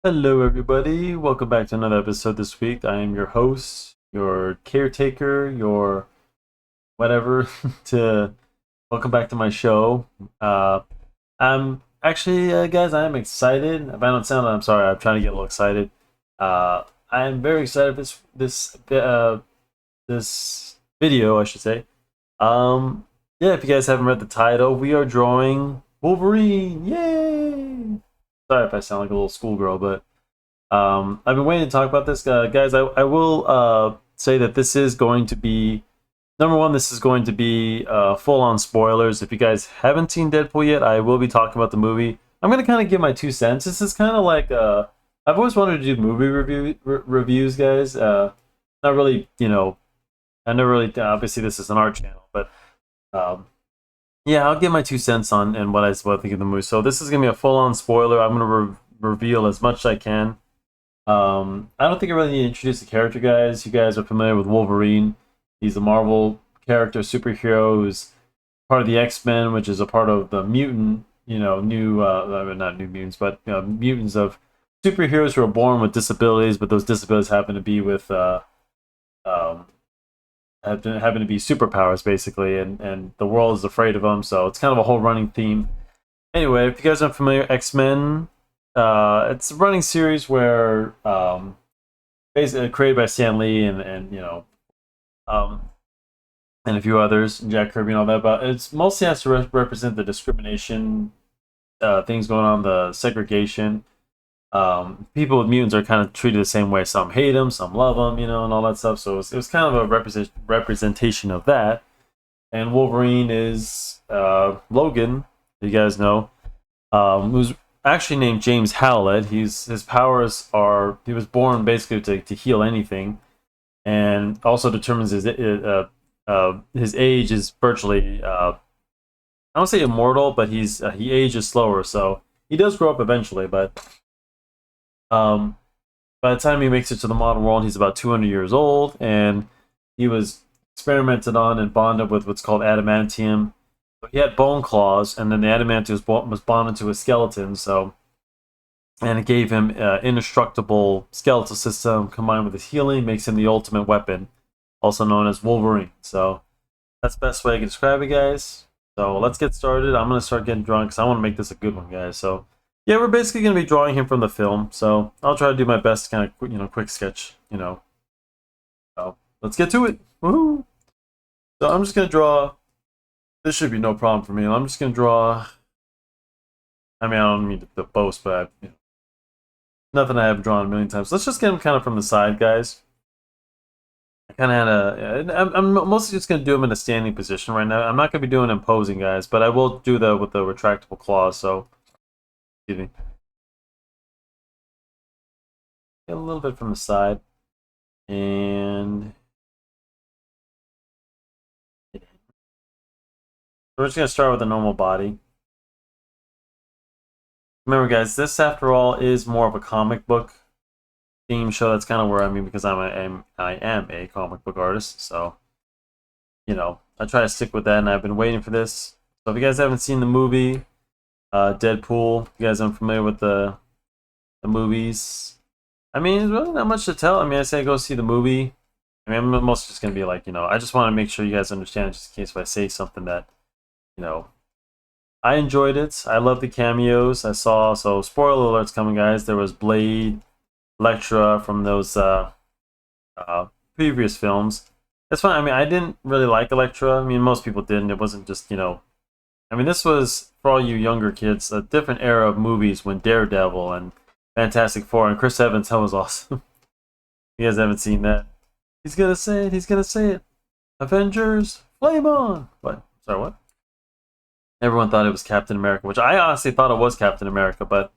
Hello, everybody. Welcome back to another episode this week. I am your host, your caretaker, your whatever. To welcome back to my show. I'm actually, guys, I am excited. If I don't sound, I'm sorry. I'm trying to get a little excited. I am very excited for this video, I should say. Um, yeah, if you guys haven't read the title, we are drawing Wolverine. Yay! Sorry if I sound like a little schoolgirl, but I've been waiting to talk about this, guys. I will say that this is going to be number one. This is going to be full-on spoilers. If you guys haven't seen Deadpool yet, I will be talking about the movie. I'm gonna kind of give my 2 cents. This is kind of like I've always wanted to do movie reviews, guys. Not really, I never really. Obviously, this is an art channel, but um, yeah, I'll give my 2 cents on and what I think of the movie. So this is gonna be a full-on spoiler. I'm gonna reveal as much as I can. I don't think I really need to introduce the character, guys. You guys are familiar with Wolverine. He's a Marvel character, superhero who's part of the X-Men, which is a part of the mutant, new, not new mutants, but mutants of superheroes who are born with disabilities, but those disabilities happen to be with, um, happen to be superpowers, basically, and the world is afraid of them, so it's kind of a whole running theme. Anyway, if you guys aren't familiar, X-Men, it's a running series where basically created by Stan Lee um, and a few others, Jack Kirby and all that. But it's mostly has to represent the discrimination, things going on, the segregation. People with mutants are kind of treated the same way. Some hate them, some love them, and all that stuff. So it was kind of a representation of that. And Wolverine is Logan, you guys know, who's actually named James Howlett. His powers are he was born basically to heal anything, and also determines his age is virtually I don't say immortal, but he ages slower, so he does grow up eventually. But um, by the time he makes it to the modern world, he's about 200 years old, and he was experimented on and bonded with what's called adamantium. So he had bone claws, and then the adamantium was bonded to his skeleton. So, and it gave him indestructible skeletal system combined with his healing, makes him the ultimate weapon, also known as Wolverine. So that's the best way I can describe it, guys. So let's get started. I'm gonna start getting drawn because I want to make this a good one, guys. So yeah, we're basically gonna be drawing him from the film. So I'll try to do my best, kind of quick sketch. So let's get to it. Woohoo! So I'm just gonna draw. This should be no problem for me. I'm just gonna draw. I mean, I don't mean to boast, but nothing I haven't drawn a million times. Let's just get him kind of from the side, guys. I kind of had a. I'm mostly just gonna do him in a standing position right now. I'm not gonna be doing him posing, guys, but I will do that with the retractable claws. So, excuse me. Get a little bit from the side, and we're just gonna start with a normal body. Remember, guys, this after all is more of a comic book theme show. That's kind of where I mean, because I am a comic book artist, so I try to stick with that, and I've been waiting for this. So if you guys haven't seen the movie Deadpool, if you guys aren't familiar with the movies, I mean, there's really not much to tell. I mean, I say go see the movie. I mean, I'm mostly just gonna be like, I just want to make sure you guys understand, just in case if I say something that, you know, I enjoyed it. I love the cameos I saw. So spoiler alerts coming, guys. There was Blade, Elektra from those previous films. That's fine. I mean, I didn't really like Elektra. I mean, most people didn't. It wasn't just. I mean, this was for all you younger kids a different era of movies when Daredevil and Fantastic Four and Chris Evans. That was awesome. You guys haven't seen that? He's gonna say it. He's gonna say it. Avengers, flame on. What? Sorry, what? Everyone thought it was Captain America, which I honestly thought it was Captain America, but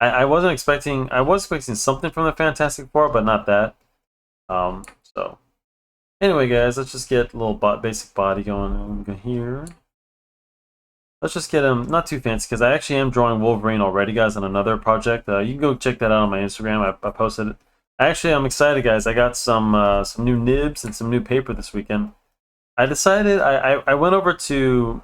I wasn't expecting. I was expecting something from the Fantastic Four, but not that. So anyway, guys, let's just get a little basic body going on here. Let's just get him not too fancy because I actually am drawing Wolverine already, guys, on another project. You can go check that out on my Instagram. I posted it. Actually, I'm excited, guys. I got some new nibs and some new paper this weekend. I decided I went over to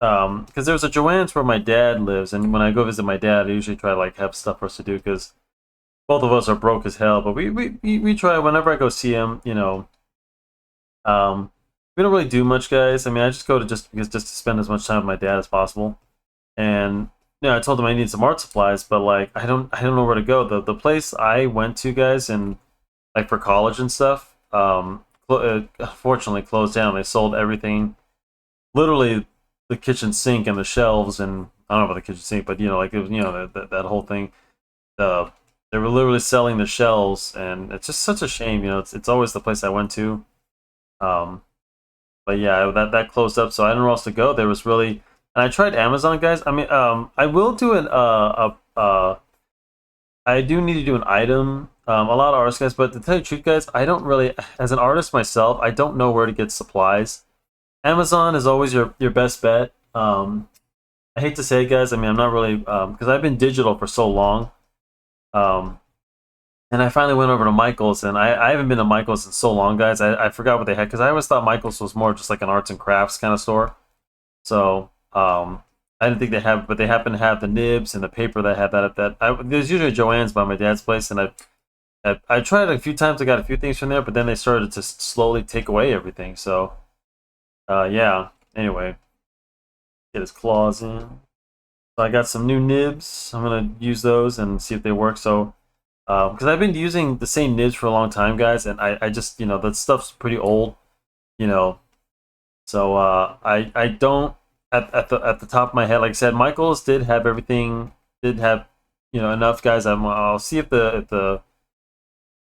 because there's a Joann's where my dad lives, and when I go visit my dad, I usually try to like have stuff for us to do because both of us are broke as hell, but we try whenever I go see him. We don't really do much, guys. I mean, I just go to just to spend as much time with my dad as possible. And I told him I need some art supplies, but like I don't know where to go. The place I went to, guys, and like for college and stuff, unfortunately closed down. They sold everything, literally the kitchen sink and the shelves, and I don't know about the kitchen sink, but like it was, that whole thing. Uh, they were literally selling the shelves, and it's just such a shame. It's always the place I went to. Um, but yeah, that closed up, so I didn't know where else to go. There was really, and I tried Amazon, guys. I mean, I will do I do need to do an item. A lot of artists, guys, but to tell you the truth, guys, I don't really, as an artist myself, I don't know where to get supplies. Amazon is always your best bet. I hate to say it, guys. I mean, I'm not really because I've been digital for so long. Um, and I finally went over to Michaels, and I haven't been to Michaels in so long, guys. I forgot what they had because I always thought Michaels was more just like an arts and crafts kind of store. So I didn't think they have, but they happen to have the nibs and the paper that had there's usually Joann's by my dad's place, and I tried it a few times. I got a few things from there, but then they started to slowly take away everything. So yeah. Anyway, get his claws in. So I got some new nibs. I'm gonna use those and see if they work. So because I've been using the same nibs for a long time, guys, and I just that stuff's pretty old. You know, so I don't at the top of my head, like I said, Michaels did have everything, did have enough, guys. I'll see if the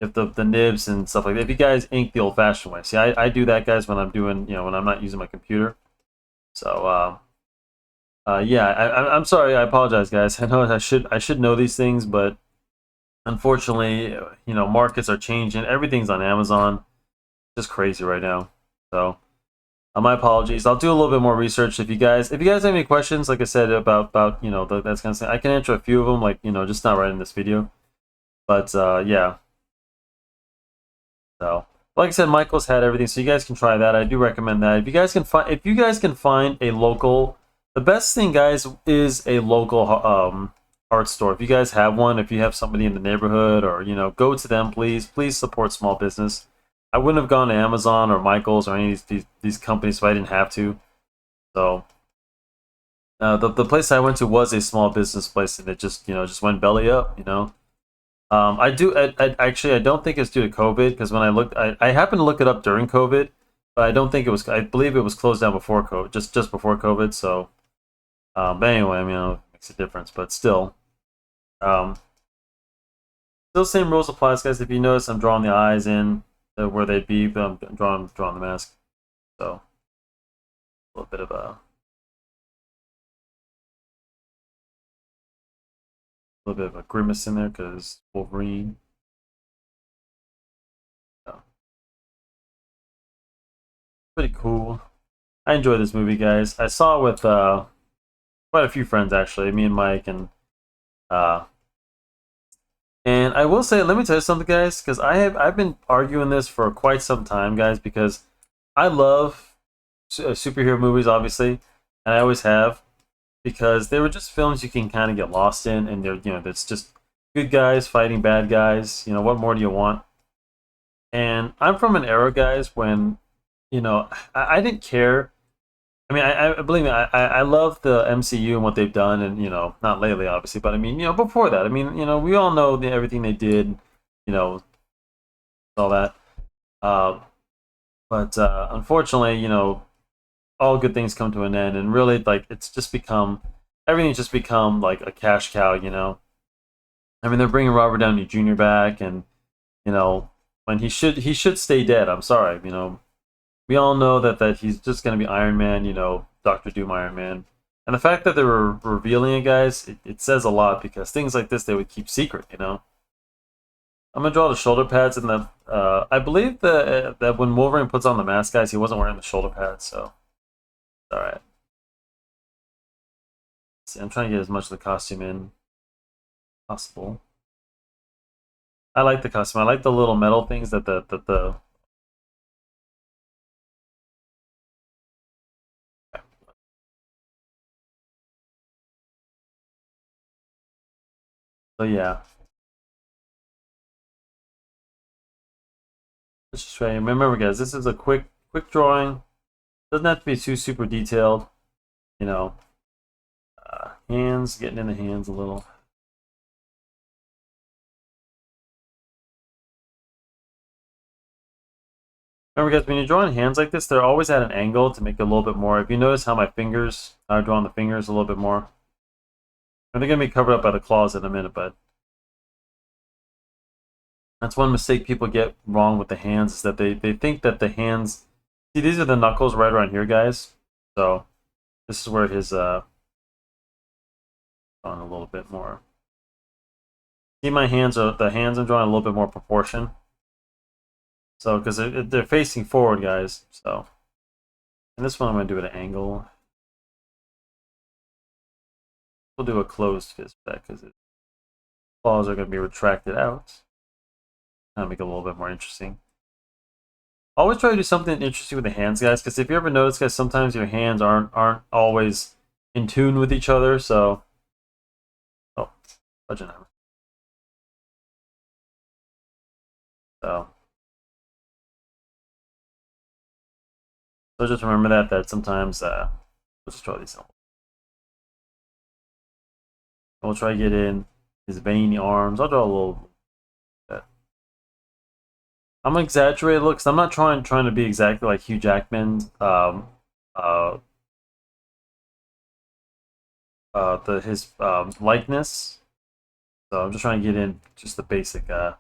nibs and stuff like that. If you guys ink the old fashioned way, see, I do that, guys, when I'm doing when I'm not using my computer. So yeah, I'm sorry. I apologize, guys. I know I should know these things, but unfortunately, markets are changing. Everything's on Amazon. Just crazy right now. So. My apologies. I'll do a little bit more research. If you guys have any questions, like I said about that's kind of thing, I can answer a few of them. Like just not right in this video. But yeah. So like I said, Michael's had everything, so you guys can try that. I do recommend that. If you guys can find a local, the best thing, guys, is a local art store. If you guys have one, if you have somebody in the neighborhood, or go to them, please support small business. I wouldn't have gone to Amazon or Michaels or any of these companies if I didn't have to. So the place I went to was a small business place, and it just went belly up. I don't think it's due to COVID, because when I looked, I happened to look it up during COVID, but I don't think it was. I believe it was closed down before COVID, just before COVID. So, but anyway, I mean, it makes a difference, but um, still same rules applies, guys. If you notice, I'm drawing the eyes in where they'd be, but I'm drawing the mask. So a little bit of a grimace in there because Wolverine. So, pretty cool. I enjoy this movie, guys. I saw it with quite a few friends, actually. Me and Mike, uh, and I will say, let me tell you something, guys, because I've been arguing this for quite some time, guys, because I love superhero movies, obviously, and I always have, because they were just films you can kind of get lost in, and it's just good guys fighting bad guys. What more do you want? And I'm from an era, guys, when I didn't care. I mean, I believe me, I love the MCU and what they've done, and not lately, obviously, but I mean, before that, I mean, we all know everything they did, you know, all that. Uh, but unfortunately, all good things come to an end, and really, like, it's just become everything's just become like a cash cow. I mean, they're bringing Robert Downey Jr. back, and when he should stay dead. I'm sorry, we all know that he's just going to be Iron Man, Doctor Doom Iron Man. And the fact that they were revealing it, guys, it says a lot, because things like this they would keep secret. I'm gonna draw the shoulder pads, and I believe that when Wolverine puts on the mask, guys, he wasn't wearing the shoulder pads, so all right. See, I'm trying to get as much of the costume in possible. I like the costume. I like the little metal things that the. So yeah. Let's just try. Remember, guys, this is a quick drawing. Doesn't have to be too super detailed. You know, hands, getting in the hands a little. Remember, guys, when you're drawing hands like this, they're always at an angle to make it a little bit more. If you notice how my fingers, I'm drawing the fingers a little bit more. And they're going to be covered up by the claws in a minute, but that's one mistake people get wrong with the hands, is that they think that the hands... See, these are the knuckles right around here, guys. So this is where his... on a little bit more. See, my hands are... The hands I'm drawing a little bit more proportion. So, because they're facing forward, guys. So, and this one I'm going to do at an angle. We'll do a closed fist for that, because the claws are going to be retracted out. Kind of make it a little bit more interesting. Always try to do something interesting with the hands, guys, because if you ever notice, guys, sometimes your hands aren't always in tune with each other, so... Oh, budget number. So just remember that sometimes, we'll just draw these out. We'll try to get in his veiny arms. I'll draw a little bit. I'm gonna exaggerate a little, because I'm not trying to be exactly like Hugh Jackman. His likeness. So I'm just trying to get in just the basic. If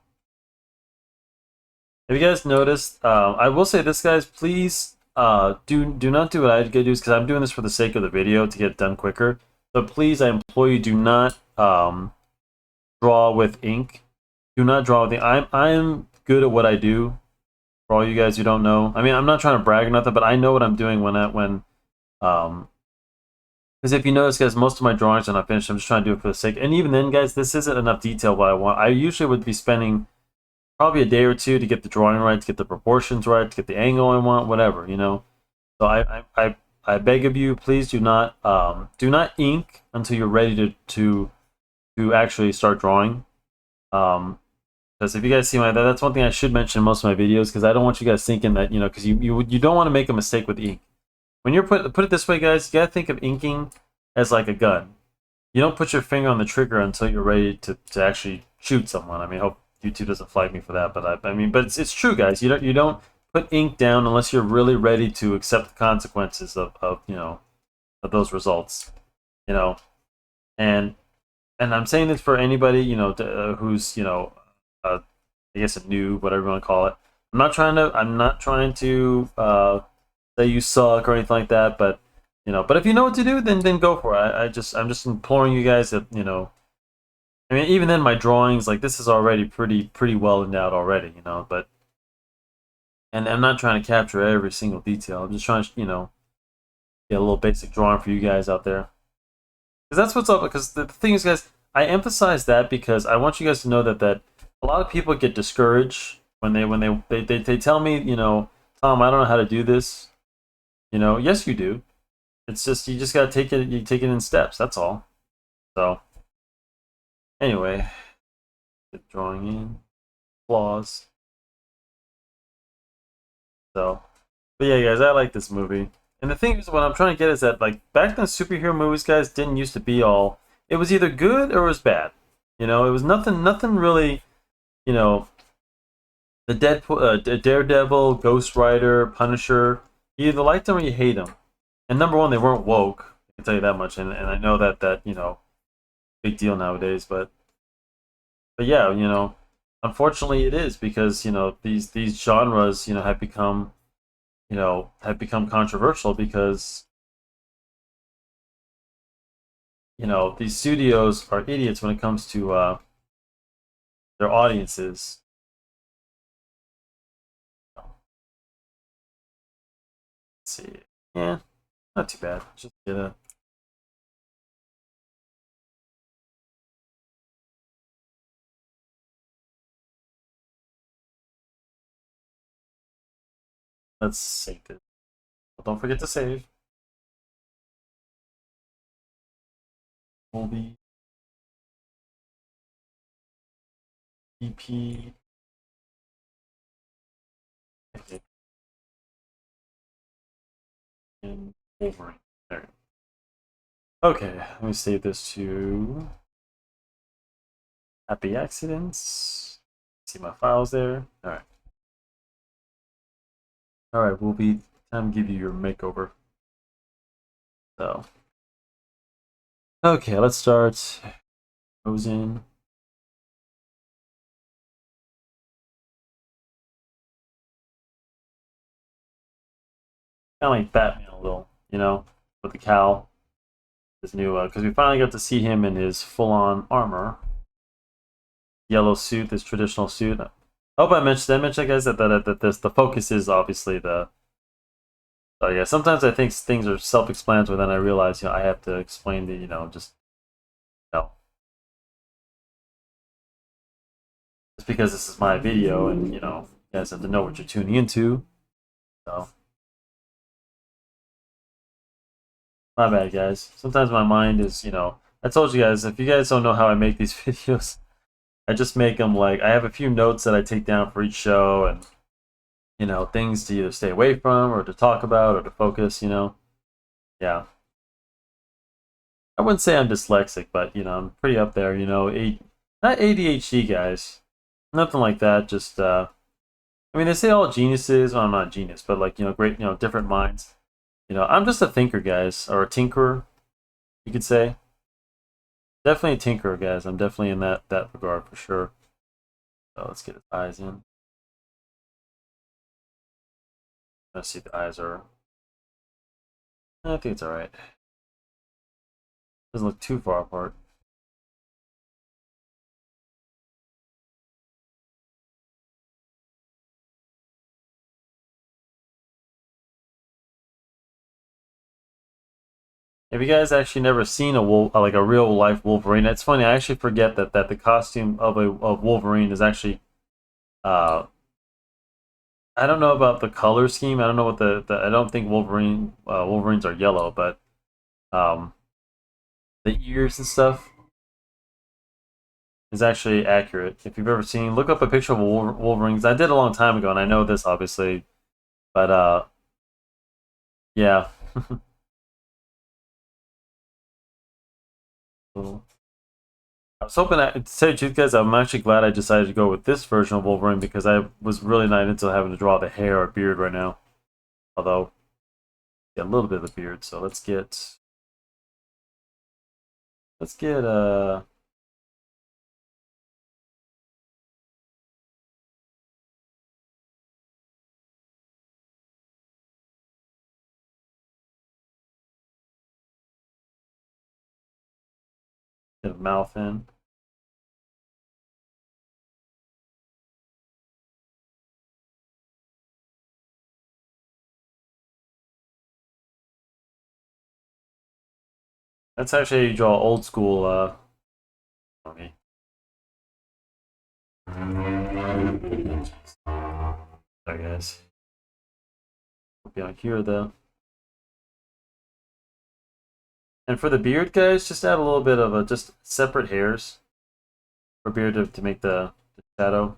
you guys noticed, I will say this, guys. Please, do not do what I do, because I'm doing this for the sake of the video to get it done quicker. But please, I implore you, do not draw with ink. Do not draw with ink. I'm good at what I do. For all you guys who don't know, I mean, I'm not trying to brag or nothing, but I know what I'm doing because if you notice, guys, most of my drawings are not finished. I'm just trying to do it for the sake. And even then, guys, this isn't enough detail what I want. I usually would be spending probably a day or two to get the drawing right, to get the proportions right, to get the angle I want, whatever, you know. So I beg of you, please do not ink until you're ready to actually start drawing. Because if you guys see that's one thing I should mention in most of my videos, because I don't want you guys thinking that, you know, because you don't want to make a mistake with ink. When you're put it this way, guys, you gotta think of inking as like a gun. You don't put your finger on the trigger until you're ready to actually shoot someone. I mean, I hope YouTube doesn't flag me for that, but I mean, but it's true, guys. You don't put ink down unless you're really ready to accept the consequences of you know, of those results. You know, and I'm saying this for anybody, you know, who's, you know, I guess a noob, whatever you want to call it. I'm not trying to say you suck or anything like that, but you know, but if you know what to do, then go for it. I'm just imploring you guys that, you know, I mean, even then my drawings, like, this is already pretty well endowed already, you know, but and I'm not trying to capture every single detail. I'm just trying to, you know, get a little basic drawing for you guys out there. Because that's what's up, because the thing is, guys, I emphasize that because I want you guys to know that a lot of people get discouraged when they tell me, you know, Tom, I don't know how to do this. You know, yes, you do. It's just, you just gotta take it. You take it in steps. That's all. So, anyway, get drawing in flaws. So, but yeah, guys, I like this movie. And the thing is, what I'm trying to get is that, like, back then, superhero movies, guys, didn't used to be all. It was either good or it was bad. You know, it was nothing really. You know, the Deadpool, Daredevil, Ghost Rider, Punisher. You either liked them or you hate them. And number one, they weren't woke. I can tell you that much. And I know that you know, big deal nowadays. But yeah, you know, unfortunately, it is, because, you know, these genres, you know, have become controversial, because, you know, these studios are idiots when it comes to their audiences. Let's see, yeah, not too bad. Just get a. Let's save it. Don't forget to save. Movie EP in Wolverine. There. Okay, let me save this to Happy Accidents. See my files there. Alright. Alright, we'll be time to give you your makeover. So. Okay, let's start. Goes in. Kind of like Batman a little, you know, with the cowl. His new, because we finally got to see him in his full-on armor. Yellow suit, this traditional suit. I hope I mentioned guys, that the focus is obviously the. So yeah, sometimes I think things are self-explanatory, then I realize, you know, I have to explain the, you know, just, you know, just because this is my video, and you know, you guys have to know what you're tuning into. So, my bad, guys. Sometimes my mind is, you know, I told you guys, if you guys don't know how I make these videos, I just make them like, I have a few notes that I take down for each show, and you know, things to either stay away from or to talk about or to focus, you know. Yeah. I wouldn't say I'm dyslexic, but you know, I'm pretty up there, you know, not ADHD guys. Nothing like that, just I mean, they say all geniuses, well, I'm not a genius, but like, you know, great, you know, different minds. You know, I'm just a thinker, guys, or a tinkerer, you could say. Definitely a tinkerer, guys. I'm definitely in that regard for sure. So let's get his eyes in. Let's see if the eyes are. I think it's alright. Doesn't look too far apart. Have you guys actually never seen like a real life Wolverine? It's funny. I actually forget that the costume of Wolverine is actually. I don't know about the color scheme. I don't know what I don't think Wolverines are yellow, but um, the ears and stuff is actually accurate. If you've ever seen, look up a picture of Wolverines. I did a long time ago, and I know this obviously, but yeah. Cool. I was hoping, to tell you the truth, guys, I'm actually glad I decided to go with this version of Wolverine because I was really not into having to draw the hair or beard right now. Although, yeah, a little bit of the beard. So let's get get a mouth in. That's actually how you draw old school. Okay. Sorry, guys. Be on here though. And for the beard, guys, just add a little bit of just separate hairs for beard to make the shadow.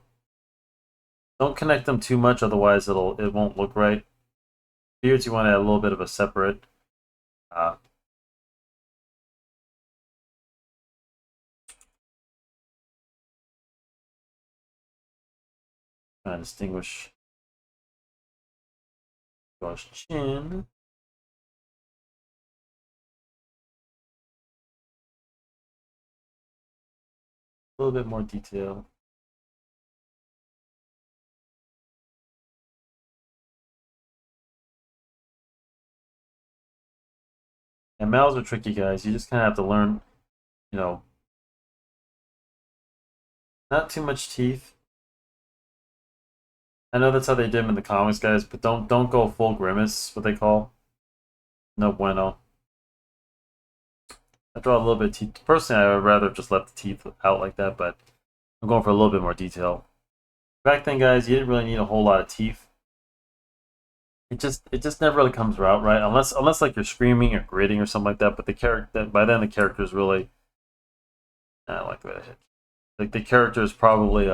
Don't connect them too much, otherwise it won't look right. Beards, you want to add a little bit of a separate. Uh, Trying to distinguish Josh chin. A little bit more detail. And mouths are tricky, guys. You just kind of have to learn, you know, not too much teeth. I know that's how they did them in the comics, guys, but don't go full grimace, what they call. No bueno. I draw a little bit of teeth. Personally, I would rather just let the teeth out like that, but I'm going for a little bit more detail. Back then, guys, you didn't really need a whole lot of teeth. It just never really comes out right, unless like you're screaming or gritting or something like that. But the character, by then the character is really, I don't like the way that hit. Like the character is probably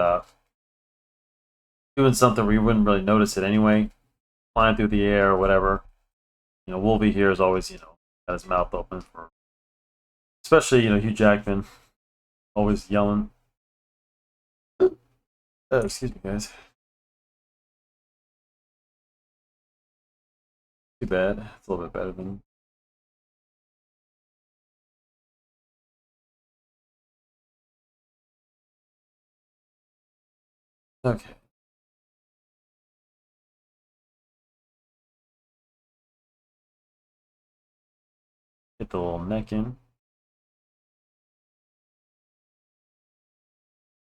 doing something where you wouldn't really notice it anyway, flying through the air or whatever. Wolvie here is always, got his mouth open for, especially, Hugh Jackman, always yelling. Excuse me, guys. Too bad. It's a little bit better than. Okay. Get the little neck in.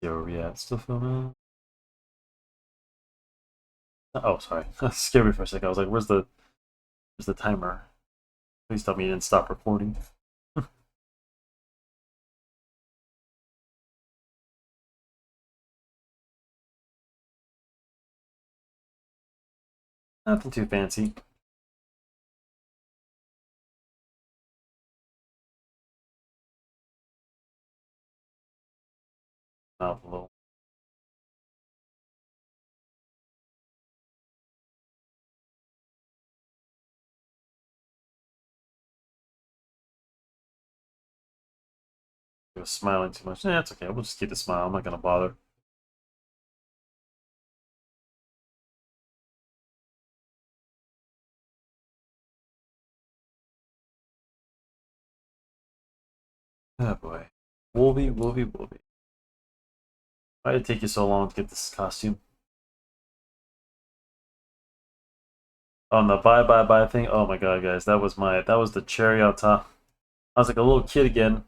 See where we at. Still filming. Oh, sorry. Scared me for a second. I was like, where's the timer? Please tell me you didn't stop recording. Nothing too fancy. Mouth a little. He was smiling too much. It's okay. We'll just keep the smile. I'm not gonna bother. Oh boy. Wolvie. Why did it take you so long to get this costume? On the bye thing. Oh my god, guys, that was the cherry on top. I was like a little kid again.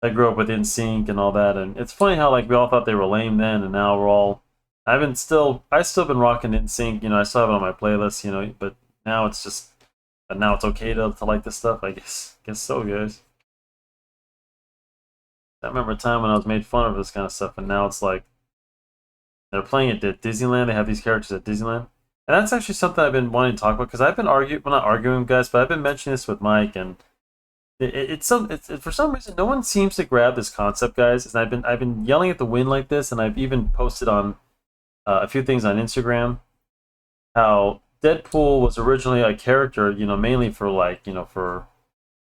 I grew up with NSYNC and all that, and it's funny how like we all thought they were lame then, and now we're all. I still been rocking NSYNC. I still have it on my playlist. But now it's just, now it's okay to like this stuff. I guess so, guys. I remember a time when I was made fun of this kind of stuff, and now it's like they're playing it at Disneyland. They have these characters at Disneyland, and that's actually something I've been wanting to talk about because I've been well, not arguing, guys, but I've been mentioning this with Mike, and it's for some reason no one seems to grab this concept, guys. And I've been yelling at the wind like this, and I've even posted on a few things on Instagram how Deadpool was originally a character, mainly for like for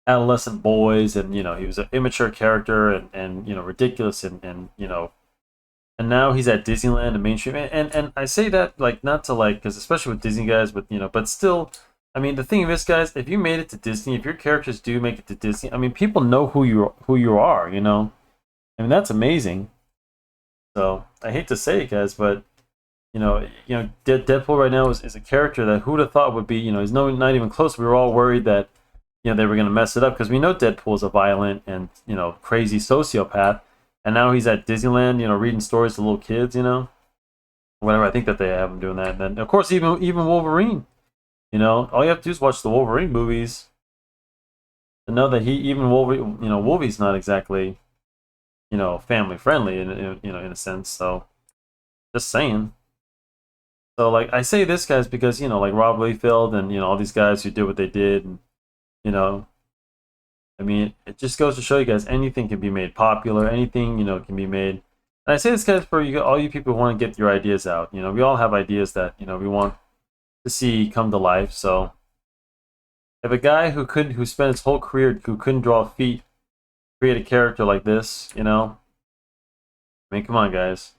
adolescent boys, and he was an immature character and ridiculous, and now he's at Disneyland and mainstream, and I say that like not to like, because especially with Disney guys, but still, I mean, the thing is, guys, if you made it to Disney, if your characters do make it to Disney, I mean, people know who you are, I mean, that's amazing. So I hate to say it, guys, but Deadpool right now is a character that who'd have thought would be, he's not even close. We were all worried that they were going to mess it up because we know Deadpool is a violent and crazy sociopath, and now he's at Disneyland, reading stories to little kids, whatever. I think that they have him doing that. And then of course even Wolverine, all you have to do is watch the Wolverine movies to know that Wolvie's not exactly family friendly in a sense. So just saying. So like I say this, guys, because like Rob Liefeld and all these guys who did what they did, and I mean, it just goes to show you guys anything can be made popular, anything can be made. And I say this, guys, for all you people who want to get your ideas out. We all have ideas that we want to see come to life. So if a guy who spent his whole career who couldn't draw feet create a character like this, I mean, come on, guys.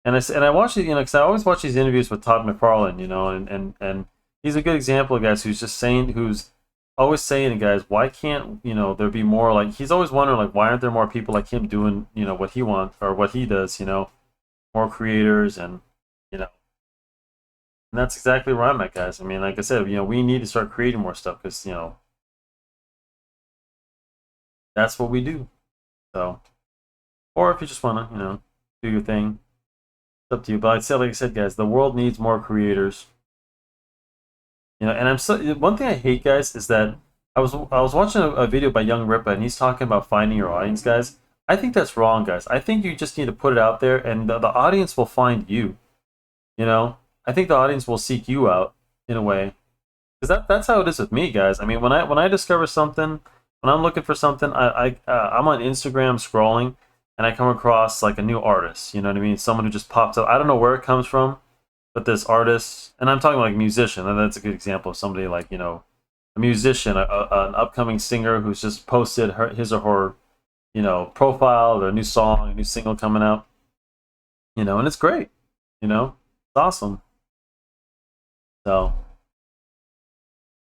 And I watch it, because I always watch these interviews with Todd McFarlane, and he's a good example of guys who's always saying, guys, why can't there be more like, he's always wondering like, why aren't there more people like him doing what he wants or what he does, more creators, and and that's exactly where I'm at, guys. I mean, like I said, we need to start creating more stuff because that's what we do. So, or if you just want to do your thing, it's up to you. But like I said, guys, the world needs more creators. And one thing I hate, guys, is that I was watching a video by Young Ripa, and he's talking about finding your audience, guys. I think that's wrong, guys. I think you just need to put it out there, and the audience will find you. I think the audience will seek you out in a way, because that's how it is with me, guys. I mean, when I discover something, when I'm looking for something, I'm on Instagram scrolling, and I come across like a new artist. You know what I mean? Someone who just pops up. I don't know where it comes from. but this artist, and I'm talking like musician, and that's a good example of somebody like, you know, a musician, an upcoming singer who's just posted his or her, you know, profile, their new song, a new single coming out, you know, and it's great, you know, it's awesome. So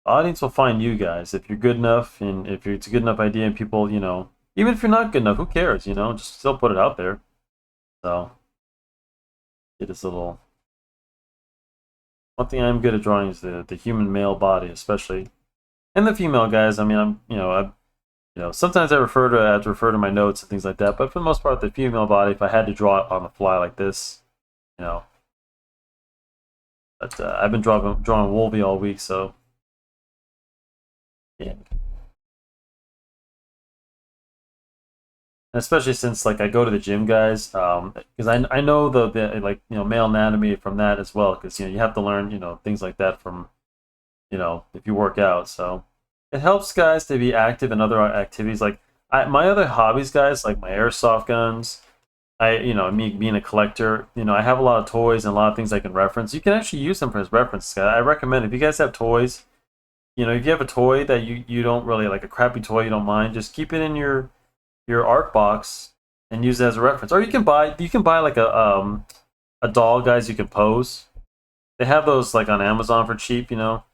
the audience will find you guys if you're good enough, and if it's a good enough idea, and people, you know, even if you're not good enough, who cares, you know, just still put it out there. So it is a little. One thing I'm good at drawing is the human male body, especially, and the female guys. I mean, I'm, you know, sometimes I have to refer to my notes and things like that, but for the most part, the female body, if I had to draw it on the fly like this, you know. But I've been drawing Wolvie all week, so yeah. And especially since like I go to the gym, guys, because I know the like, you know, male anatomy from that as well, because you know you have to learn, you know, things like that from, you know, if you work out. So it helps guys to be active in other activities. Like my other hobbies, guys, like my airsoft guns. You know, me being a collector, you know, I have a lot of toys and a lot of things I can reference. You can actually use them as reference, guys. I recommend if you guys have toys, you know, if you have a toy that you don't really like, a crappy toy you don't mind, just keep it in your art box and use it as a reference. Or you can buy like a doll, guys. You can pose. They have those like on Amazon for cheap, you know,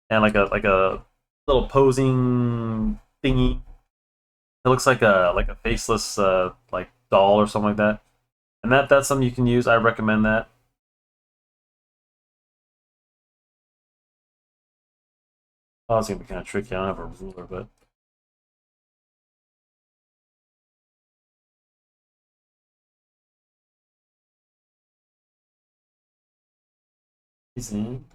and like a little posing thingy. It looks like a faceless like doll or something like that, and that's something you can use. I recommend that. Oh, it's gonna be kind of tricky. I don't have a ruler, but he's in.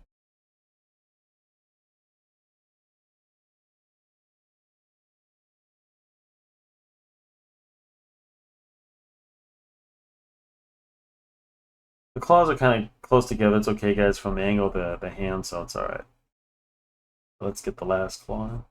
The claws are kind of close together. It's okay, guys, from the angle of the hand, so it's all right. Let's get the last claw.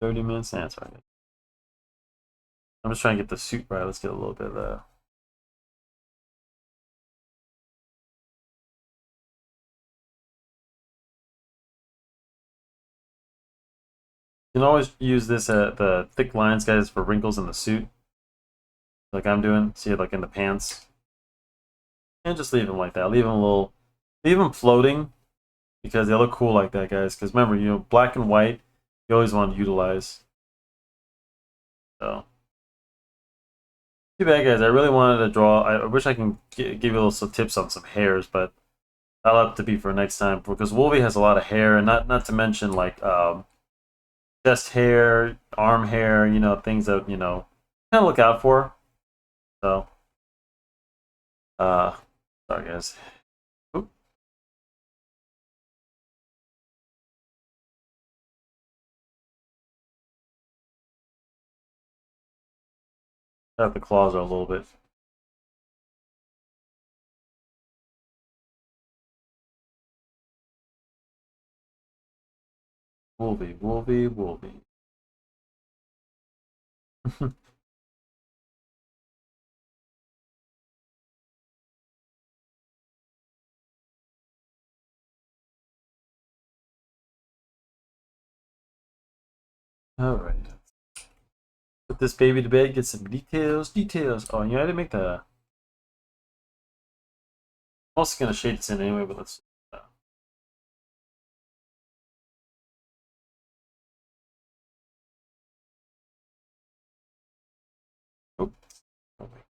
30 minutes. That's all right. I'm just trying to get the suit right. Let's get a little bit of You can always use this the thick lines, guys, for wrinkles in the suit, like I'm doing. See it like in the pants, and just leave them like that. Leave them floating because they look cool like that, guys. Because remember, you know, black and white, you always want to utilize. So too bad, guys. I really wanted to draw. I wish I can give you a little some tips on some hairs, but that'll have to be for next time because Wolvie has a lot of hair, and not to mention like chest hair, arm hair. You know, things that, you know, kind of look out for. So, uh, sorry, guys. Oop, the claws are a little bit. Wolvie, Wolvie, Wolvie. All right. Put this baby to bed. Get some details. Details. Oh, you know, I didn't make the. I'm also gonna shade this in anyway, but let's. Oh, oh, wait.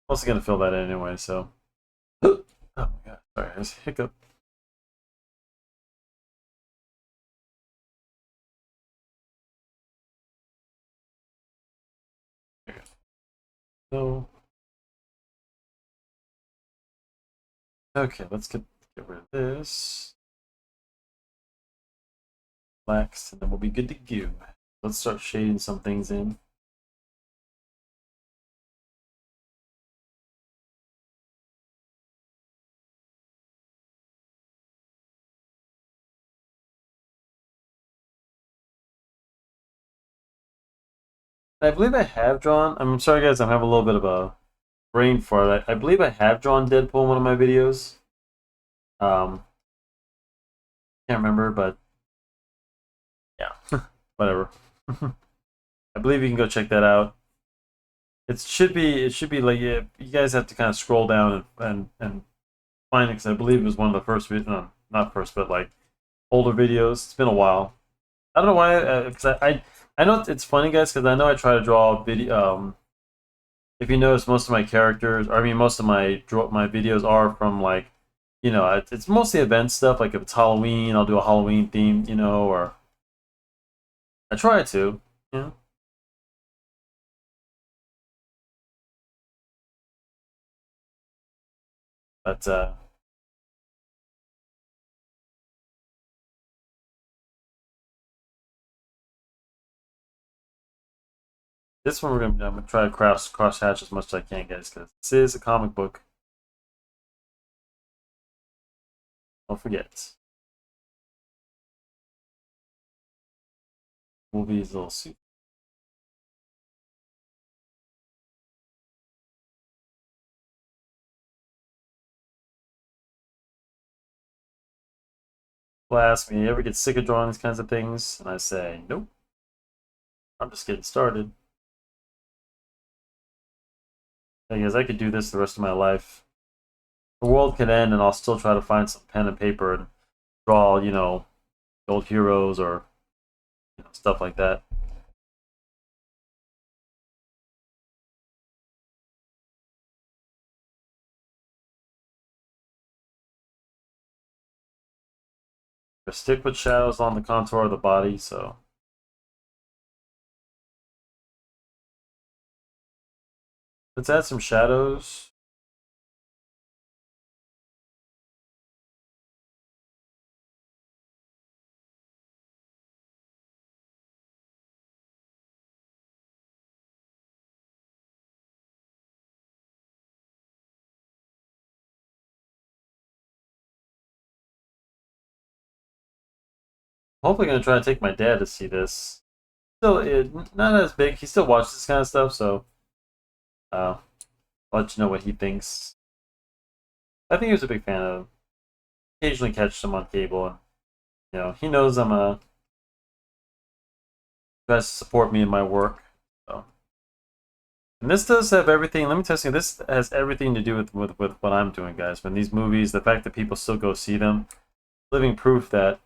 I'm also gonna fill that in anyway. So. Oh my god. Sorry, there's a hiccup. So. Okay, let's get rid of this. Relax, and then we'll be good to go. Let's start shading some things in. I believe I have drawn. I'm sorry, guys. I'm having a little bit of a brain fart. I believe I have drawn Deadpool in one of my videos. Um, can't remember, but yeah, whatever. I believe you can go check that out. It should be like, yeah, you guys have to kind of scroll down and find it because I believe it was one of the first no, not first, but like older videos. It's been a while. I don't know why, because I know it's funny, guys, because I know I try to draw video. If you notice, most of my characters, or I mean, most of my videos are from like, it's mostly event stuff. Like if it's Halloween, I'll do a Halloween theme, or I try to, you know. But this one I'm gonna try to cross hatch as much as I can, guys, because this is a comic book. Don't forget. Movies, little suit. People ask me, you ever get sick of drawing these kinds of things? And I say, nope. I'm just getting started. Because I could do this the rest of my life. The world could end, and I'll still try to find some pen and paper and draw, old heroes or stuff like that. Just stick with shadows on the contour of the body, so let's add some shadows. Hopefully, gonna try to take my dad to see this. Still, not as big. He still watches this kind of stuff, so uh, I'll let you know what he thinks. I think he was a big fan of. Occasionally catch them on cable, and he knows I'm tries to support me in my work. So. And this does have everything. Let me tell you, this has everything to do with what I'm doing, guys. When these movies, the fact that people still go see them, living proof that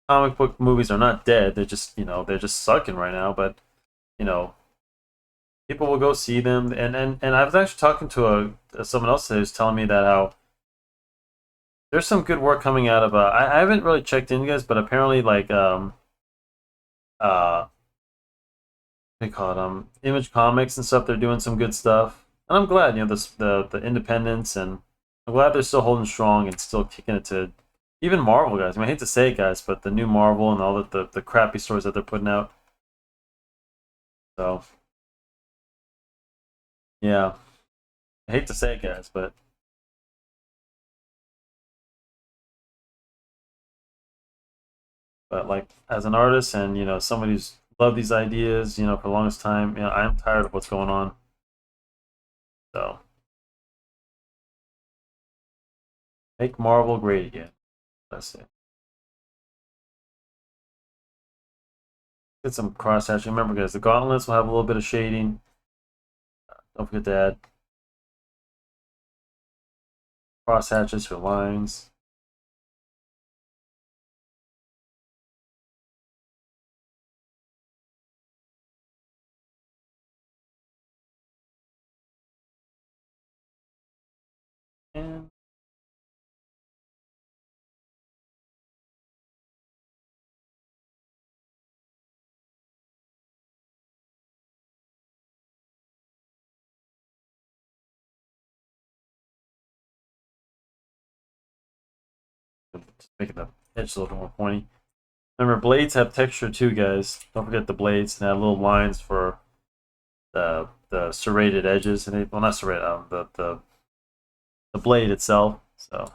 comic book movies are not dead. They're just sucking right now. But you know, people will go see them. And I was actually talking to someone else who's telling me that how there's some good work coming out of. I haven't really checked in, guys, but apparently like uh they call it Image Comics and stuff. They're doing some good stuff, and I'm glad. The independents, and I'm glad they're still holding strong and still kicking it to even Marvel, guys. I mean, I hate to say it, guys, but the new Marvel and all the crappy stories that they're putting out. So yeah, I hate to say it, guys, but like as an artist and somebody who's loved these ideas, for the longest time, I'm tired of what's going on. So make Marvel great again. That's it. Get some cross hatching. Remember, guys, the gauntlets will have a little bit of shading. Don't forget to add cross hatches for lines. And just making the edge a little more pointy. Remember, blades have texture too, guys. Don't forget the blades and add little lines for the serrated edges and well, not serrated, the blade itself. So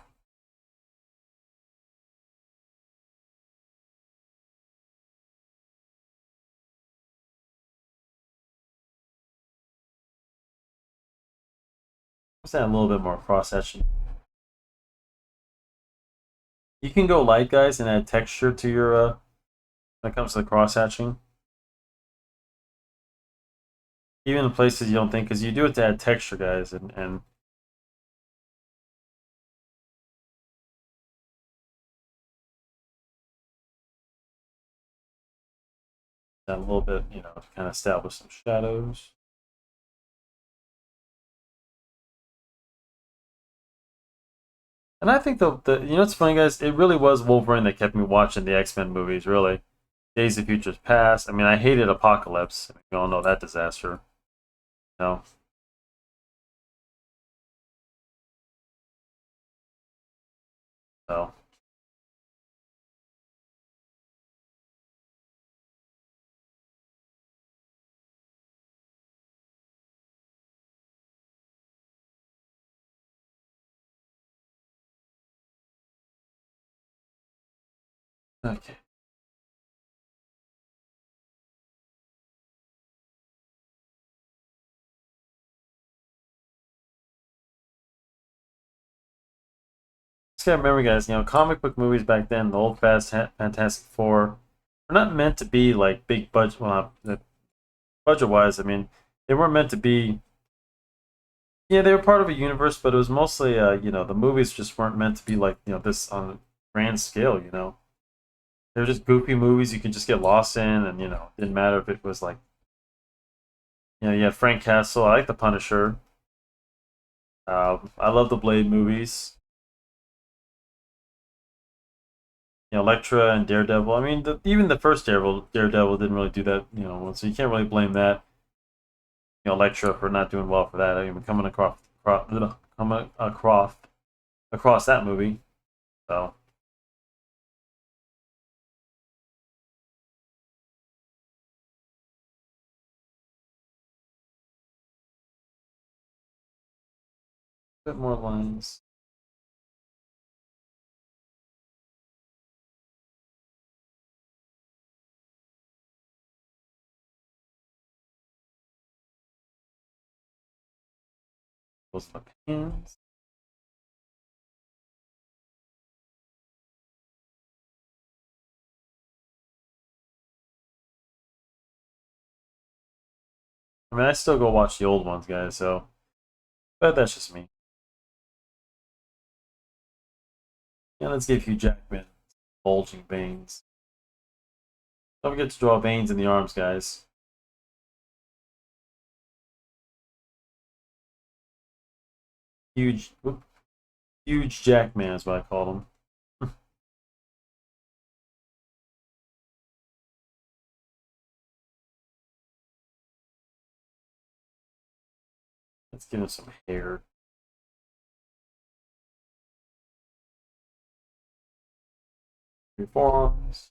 Let's add a little bit more cross hatching. You can go light, guys, and add texture to your when it comes to the cross hatching. Even in places you don't think, because you do it to add texture, guys, and add a little bit, you know, to kind of establish some shadows. And I think the you know what's funny, guys? It really was Wolverine that kept me watching the X-Men movies. Really, Days of Futures Past. I mean, I hated Apocalypse. We all know that disaster. No. So okay. Just gotta remember, guys. You know, comic book movies back then, the old Fantastic Four, were not meant to be like big budget. Well, budget wise, I mean, they weren't meant to be. Yeah, they were part of a universe, but it was mostly, you know, the movies just weren't meant to be like, you know, this on a grand scale. You know, they were just goofy movies you could just get lost in, and you know, didn't matter if it was like, you know, you had Frank Castle. I like the Punisher. I love the Blade movies. You know, Elektra and Daredevil. I mean, even the first Daredevil didn't really do that. You know, so you can't really blame that. You know, Elektra for not doing well for that. I mean, coming across that movie. So a bit more lines. Goes the pants. I mean, I still go watch the old ones, guys. So, but that's just me. Yeah, let's give Hugh Jackman bulging veins. Don't forget to draw veins in the arms, guys. Huge, huge Jackman is what I call him. Let's give him some hair. Your forearms.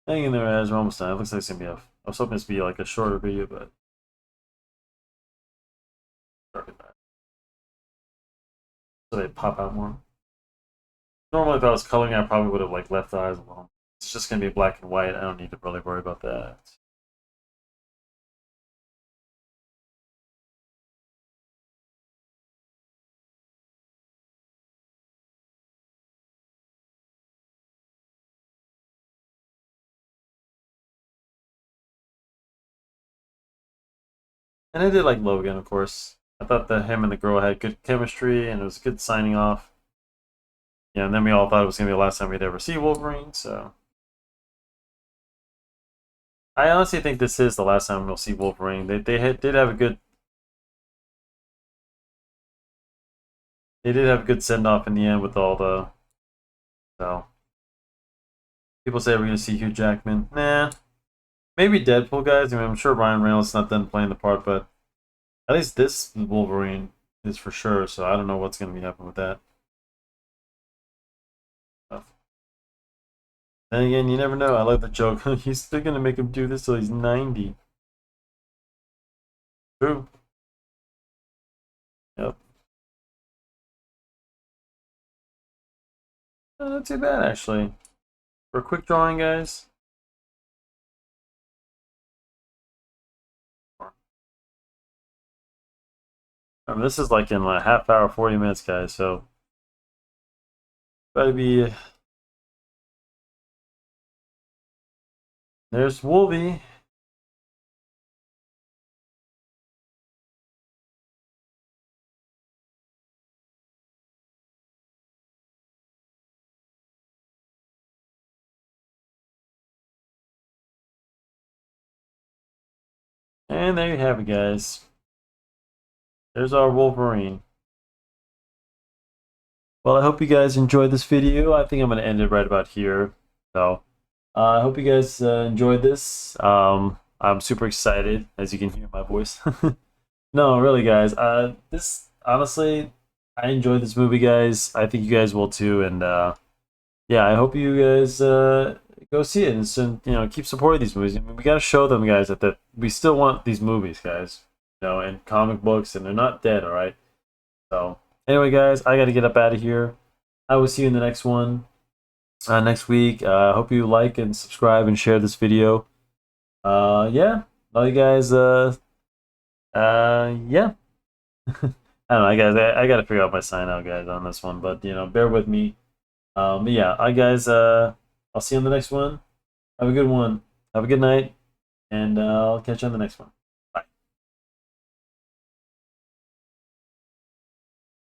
Hang in there, as we're almost done. It looks like it's gonna be a. I was hoping this to be like a shorter video, but so they pop out more. Normally, if I was coloring, I probably would have like left the eyes alone. It's just gonna be black and white. I don't need to really worry about that. And I did like Logan, of course. I thought that him and the girl had good chemistry, and it was good signing off. Yeah, and then we all thought it was gonna be the last time we'd ever see Wolverine. So I honestly think this is the last time we'll see Wolverine. Did have a good. They did have a good send off in the end with all the. So people say we're gonna see Hugh Jackman. Nah, maybe Deadpool, guys. I mean, I'm sure Ryan Reynolds is not done playing the part, but at least this Wolverine is for sure. So I don't know what's gonna be happening with that. Then again, you never know. I like the joke. He's still gonna make him do this till he's 90. True. Yep. Not too bad, actually. For a quick drawing, guys. This is like in a half hour, 40 minutes, guys. So, gotta be. There's Wolvie. And there you have it, guys. There's our Wolverine. Well, I hope you guys enjoyed this video. I think I'm going to end it right about here. So, I hope you guys enjoyed this. I'm super excited, as you can hear my voice. No, really, guys. This honestly, I enjoyed this movie, guys. I think you guys will too. And yeah, I hope you guys go see it and keep supporting these movies. I mean, we got to show them, guys, that we still want these movies, guys. And comic books, and they're not dead. All right. So anyway, guys, I got to get up out of here. I will see you in the next one next week. I hope you like and subscribe and share this video. Yeah, love you guys. Yeah. I don't know, guys. I got to figure out my sign out, guys, on this one. But bear with me. But yeah, guys. I'll see you on the next one. Have a good one. Have a good night, and I'll catch you on the next one.